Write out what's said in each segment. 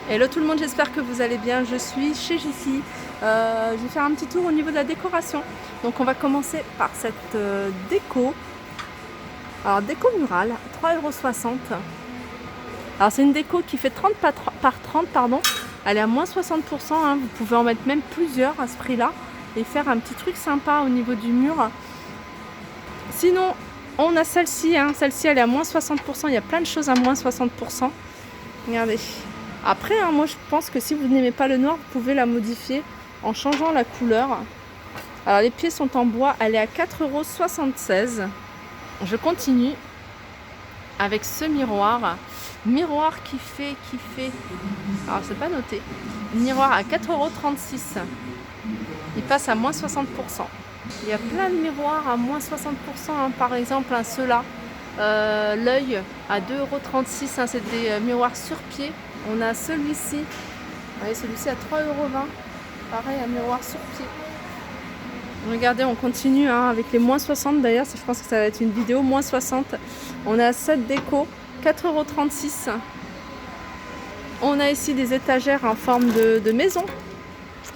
Hello tout le monde, j'espère que vous allez bien. Je suis chez Jiffy. Je vais faire un petit tour au niveau de la décoration. Donc on va commencer par cette déco. Alors déco murale, 3,60 €. Alors c'est une déco qui fait 30 par 30 pardon. Elle est à moins 60%. Hein. Vous pouvez en mettre même plusieurs à ce prix-là et faire un petit truc sympa au niveau du mur. Sinon, on a celle-ci. Hein. Celle-ci elle est à moins 60%. Il y a plein de choses à moins 60%. Regardez. Après, hein, moi je pense que si vous n'aimez pas le noir, vous pouvez la modifier en changeant la couleur. Alors les pieds sont en bois, elle est à 4,76 €. Je continue avec ce miroir. Miroir qui fait... Alors c'est pas noté. Miroir à 4,36 €. Il passe à moins 60%. Il y a plein de miroirs à moins 60%. Hein. Par exemple, ceux-là. L'œil à 2,36 €. Hein, c'est des miroirs sur pied. On a celui-ci, celui-ci à 3,20 €, pareil, un miroir sur pied. Regardez, on continue hein, avec les moins 60 d'ailleurs, je pense que ça va être une vidéo moins 60. On a cette déco, 4,36 €. On a ici des étagères en forme de maison,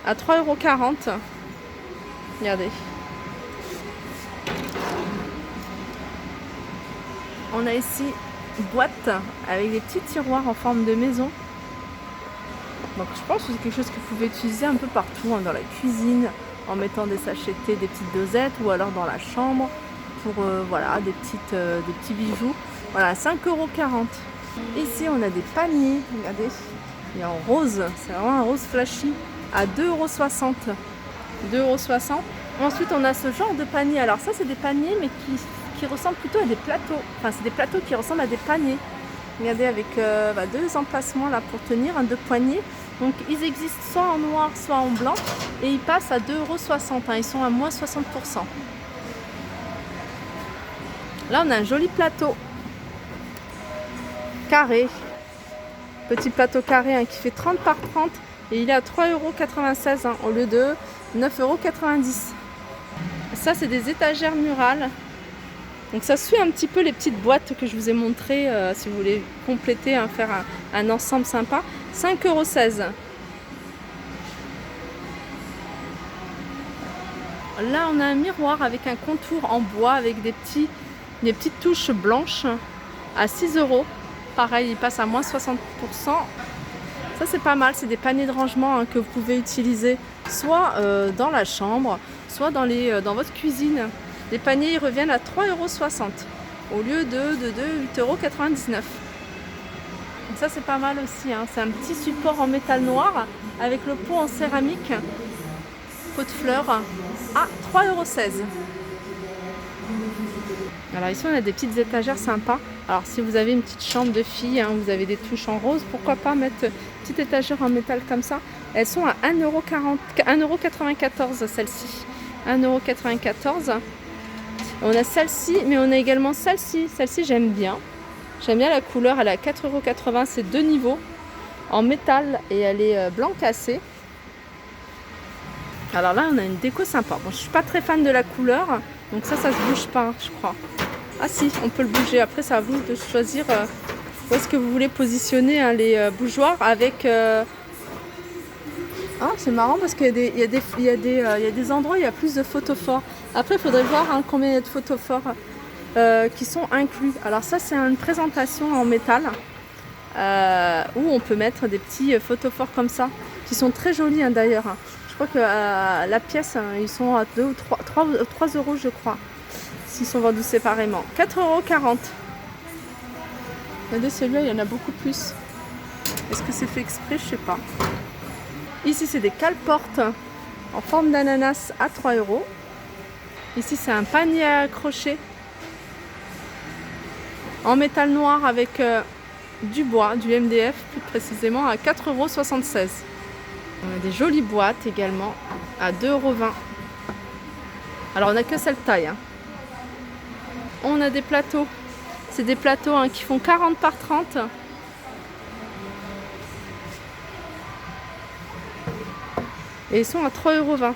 à 3,40 €. Regardez. On a ici une boîte avec des petits tiroirs en forme de maison. Donc je pense que c'est quelque chose que vous pouvez utiliser un peu partout, hein, dans la cuisine, en mettant des sachets de thé, des petites dosettes, ou alors dans la chambre pour voilà, des petits bijoux. Voilà, 5,40 €. Ici on a des paniers, regardez, il est en rose, c'est vraiment un rose flashy, à 2,60 €. 2,60 €. Ensuite on a ce genre de panier, alors ça c'est des paniers mais qui ressemblent plutôt à des plateaux, enfin c'est des plateaux qui ressemblent à des paniers. Regardez, avec deux emplacements là pour tenir, deux poignées. Donc ils existent soit en noir, soit en blanc. Et ils passent à 2,60 €. Hein, ils sont à moins 60%. Là on a un joli plateau carré. Petit plateau carré hein, qui fait 30 par 30. Et il est à 3,96 € hein, au lieu de 9,90 €. Ça c'est des étagères murales. Donc ça suit un petit peu les petites boîtes que je vous ai montrées si vous voulez compléter, hein, faire un ensemble sympa. 5,16 €. Là on a un miroir avec un contour en bois avec des petites touches blanches à 6 €. Pareil, il passe à moins 60%. Ça c'est pas mal, c'est des paniers de rangement hein, que vous pouvez utiliser soit dans la chambre, soit dans votre cuisine. Les paniers ils reviennent à 3,60 € au lieu de 8,99 €. Ça c'est pas mal aussi, hein. C'est un petit support en métal noir avec le pot en céramique, pot de fleurs, à 3,16 €. Alors ici on a des petites étagères sympas. Alors si vous avez une petite chambre de fille, hein, vous avez des touches en rose, pourquoi pas mettre une petite étagère en métal comme ça. Elles sont à 1,94 € celle-ci. 1,94 €. On a celle-ci, mais on a également celle-ci. Celle-ci, j'aime bien. J'aime bien la couleur. Elle est à 4,80 €. C'est 2 niveaux en métal et elle est blanc cassé. Alors là, on a une déco sympa. Bon, je suis pas très fan de la couleur, donc ça se bouge pas, je crois. Ah si, on peut le bouger. Après, c'est à vous de choisir où est-ce que vous voulez positionner hein, les bougeoirs avec... Ah, c'est marrant parce qu'il y a des endroits où il y a plus de photophores. Après, il faudrait voir hein, combien il y a de photophores qui sont inclus. Alors ça, c'est une présentation en métal où on peut mettre des petits photophores comme ça, qui sont très jolis hein, d'ailleurs. Je crois que la pièce, hein, ils sont à 2 ou 3 € je crois, s'ils sont vendus séparément. 4,40 €. Regardez, celui-là, il y en a beaucoup plus. Est-ce que c'est fait exprès? Je sais pas. Ici, c'est des cale-portes en forme d'ananas à 3 €. Ici, c'est un panier à crochet en métal noir avec du bois, du MDF plus précisément, à 4,76 €. On a des jolies boîtes également à 2,20 €. Alors, on n'a que cette taille. Hein. On a des plateaux. C'est des plateaux hein, qui font 40 par 30. Et ils sont à 3,20 €.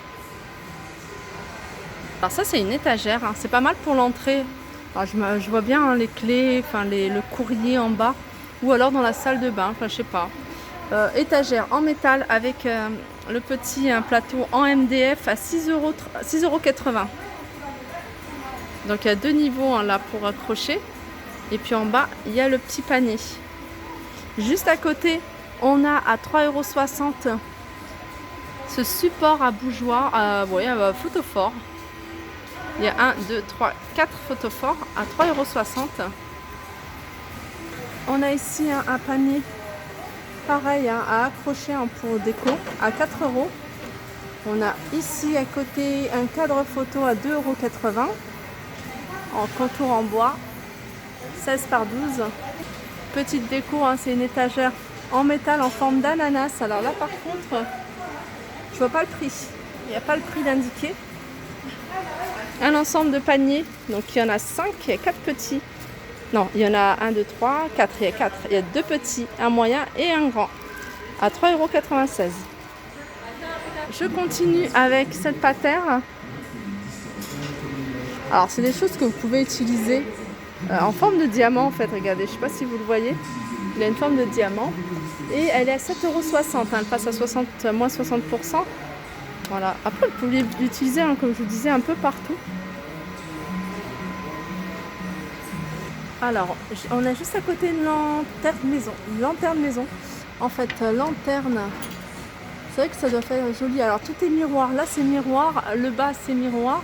Alors ça c'est une étagère, hein. C'est pas mal pour l'entrée. Je vois bien hein, les clés, enfin le courrier en bas. Ou alors dans la salle de bain, enfin je sais pas. étagère en métal avec le petit plateau en MDF à 6,80 €. Donc il y a 2 niveaux hein, là pour accrocher. Et puis en bas, il y a le petit panier. Juste à côté, on a à 3,60 € ce support à bougeoir, photophore. Il y a 1, 2, 3, 4 photophores à 3,60 €. On a ici un panier pareil hein, à accrocher hein, pour déco à 4 €. On a ici à côté un cadre photo à 2,80 € en contour en bois, 16 par 12. Petite déco, hein, c'est une étagère en métal en forme d'ananas. Alors là par contre, je vois pas le prix. Il n'y a pas le prix d'indiqué. Un ensemble de paniers, donc il y en a 5, il y a 4 petits. Non, il y en a 1, 2, 3, 4, il y a 4. Il y a 2 petits, un moyen et un grand à 3,96 €. Je continue avec cette patère. Alors c'est des choses que vous pouvez utiliser en forme de diamant en fait. Regardez, je ne sais pas si vous le voyez. Il a une forme de diamant et elle est à 7,60 €. Elle passe à moins 60%. Voilà. Après, vous pouvez l'utiliser, hein, comme je vous disais, un peu partout. Alors, on a juste à côté une lanterne maison. Une lanterne maison. En fait, lanterne, c'est vrai que ça doit faire joli. Alors, tout est miroir. Là, c'est miroir. Le bas, c'est miroir.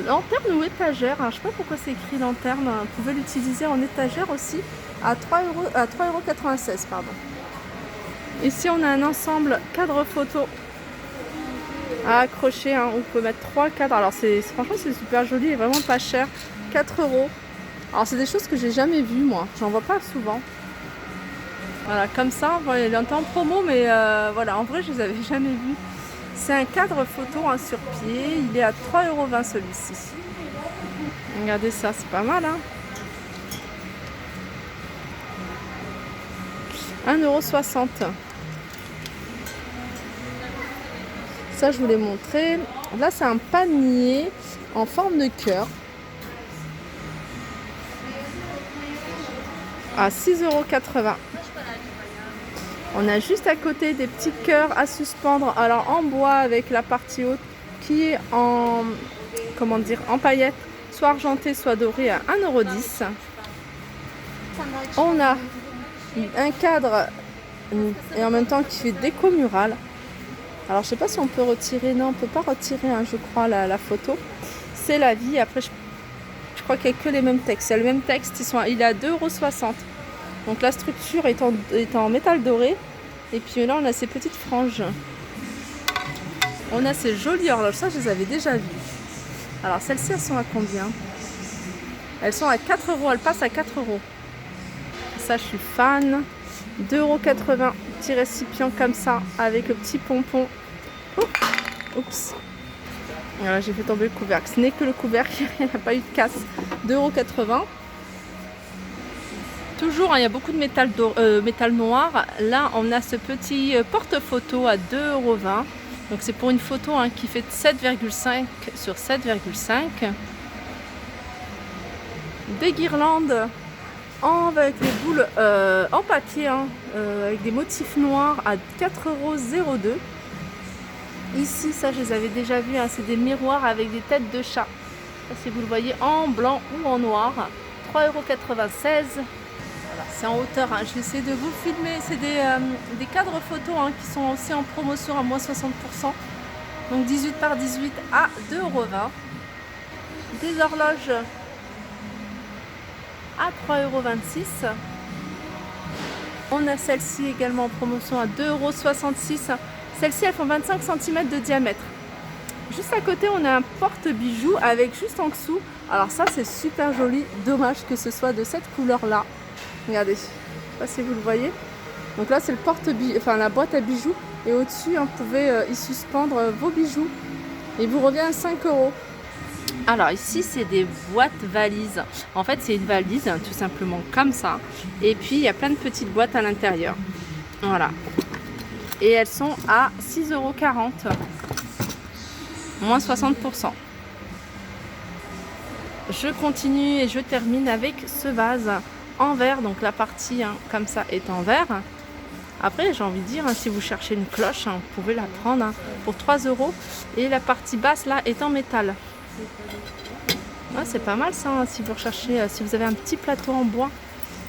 Lanterne ou étagère. Je ne sais pas pourquoi c'est écrit lanterne. Vous pouvez l'utiliser en étagère aussi à 3,96 €. Pardon. Ici, on a un ensemble cadre photo à accrocher, hein. On peut mettre 3 cadres. Alors franchement c'est super joli et vraiment pas cher. 4 €. Alors c'est des choses que j'ai jamais vues moi. J'en vois pas souvent. Voilà, comme ça, voilà, il est en promo, mais voilà, en vrai je les avais jamais vus. C'est un cadre photo hein, sur pied. Il est à 3,20 € celui-ci. Regardez ça, c'est pas mal hein. 1,60 €. Ça je vous l'ai montré. Là c'est un panier en forme de cœur à 6,80 €. On a juste à côté des petits cœurs à suspendre, alors en bois avec la partie haute qui est en paillettes, soit argenté soit doré à 1,10 €. On a un cadre et en même temps qui fait déco murale. Alors je sais pas si on peut retirer, non on peut pas retirer hein, je crois la photo. C'est la vie, après je crois qu'il n'y a que les mêmes textes. Il y a le même texte, il est à 2,60 €. Donc la structure est en métal doré. Et puis là on a ces petites franges. On a ces jolies horloges, ça je les avais déjà vues. Alors celles-ci elles sont à combien? Elles sont à 4 €, elles passent à 4 €. Ça je suis fan. 2,80 €, petit récipient comme ça avec le petit pompon. Oups. Voilà, j'ai fait tomber le couvercle. Ce n'est que le couvercle, il n'y a pas eu de casse. 2,80 €. Toujours, hein, il y a beaucoup de métal noir. Là, on a ce petit porte-photo à 2,20 €. Donc c'est pour une photo hein, qui fait 7,5 sur 7,5. Des guirlandes avec les boules en papier, hein, avec des motifs noirs à 4,02 €. Ici, ça je les avais déjà vus, hein, c'est des miroirs avec des têtes de chat. Ça, si vous le voyez en blanc ou en noir, 3,96 €. Voilà, c'est en hauteur, hein. Je vais essayer de vous filmer. C'est des cadres photos hein, qui sont aussi en promotion à moins 60%. Donc 18 par 18 à 2,20 €. Des horloges à 3,26 €. On a celle-ci également en promotion à 2,66 €. Celles-ci, elles font 25 cm de diamètre. Juste à côté, on a un porte-bijoux avec juste en dessous. Alors ça, c'est super joli. Dommage que ce soit de cette couleur-là. Regardez, je ne sais pas si vous le voyez. Donc là, c'est le la boîte à bijoux. Et au-dessus, hein, vous pouvez y suspendre vos bijoux. Et vous revient à 5 €. Alors ici, c'est des boîtes valises. En fait, c'est une valise, hein, tout simplement comme ça. Et puis, il y a plein de petites boîtes à l'intérieur. Voilà. Et elles sont à 6,40 €. Moins 60%. Je continue et je termine avec ce vase en verre. Donc la partie hein, comme ça est en verre. Après, j'ai envie de dire, hein, si vous cherchez une cloche, hein, vous pouvez la prendre hein, pour 3 €. Et la partie basse là est en métal. Ouais, c'est pas mal ça, hein, si vous recherchez, si vous avez un petit plateau en bois.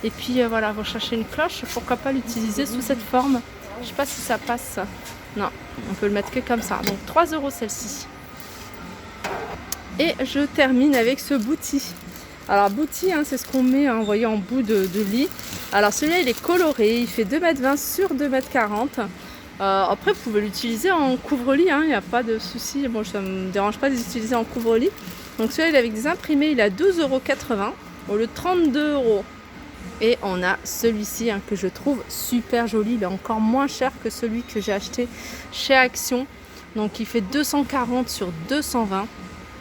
Et puis voilà, vous cherchez une cloche, pourquoi pas l'utiliser sous cette forme. Je sais pas si ça passe. Non, on peut le mettre que comme ça. Donc 3 € celle-ci. Et je termine avec ce bouti. Alors bouti, hein, c'est ce qu'on met, hein, vous voyez, en bout de lit. Alors celui-là, il est coloré, il fait 2,20 m sur 2,40 m. Après, vous pouvez l'utiliser en couvre-lit, hein, il n'y a pas de souci. Bon, ça ne me dérange pas de l'utiliser en couvre-lit. Donc celui-là, il est avec des imprimés, il est à 12,80 € au lieu de 32 €. Et on a celui-ci hein, que je trouve super joli. Il est encore moins cher que celui que j'ai acheté chez Action. Donc il fait 240 sur 220.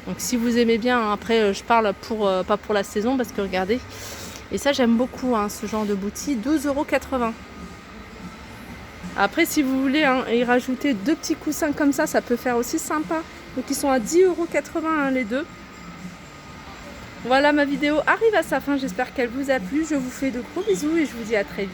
Donc si vous aimez bien, hein, après je parle pas pour la saison parce que regardez. Et ça j'aime beaucoup hein, ce genre de bouti, 12,80 €. Après si vous voulez hein, y rajouter 2 petits coussins comme ça peut faire aussi sympa. Donc ils sont à 10,80 € hein, les deux. Voilà, ma vidéo arrive à sa fin, j'espère qu'elle vous a plu. Je vous fais de gros bisous et je vous dis à très vite.